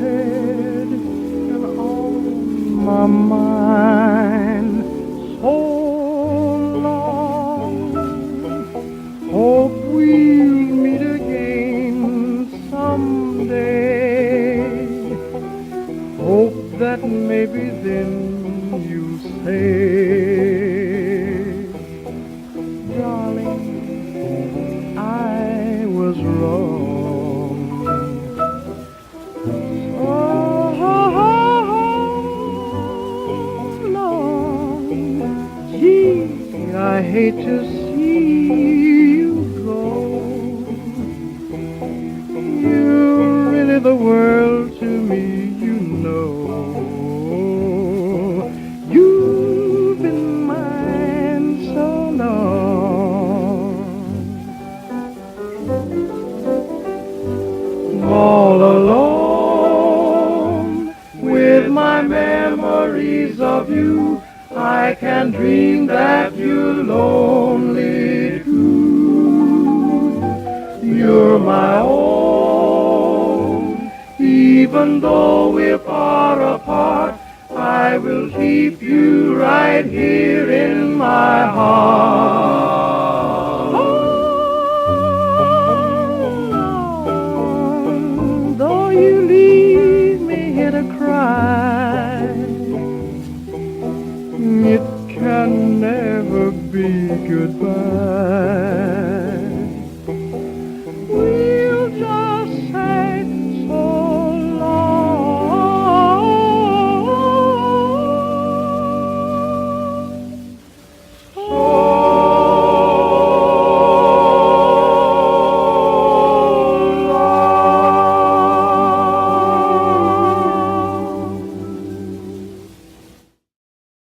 head and on my mind so long. Hope we'll meet again someday. Hope that maybe then you'll say, darling, I was wrong. Oh, long, gee, I hate to see you go. You're really the world to me, you know. You've been mine so long. All alone with my memories of you, I can dream that you're lonely too. You're my own, even though we're far apart, I will keep you right here in my heart. Oh, though you leave me here to cry, it can never be goodbye.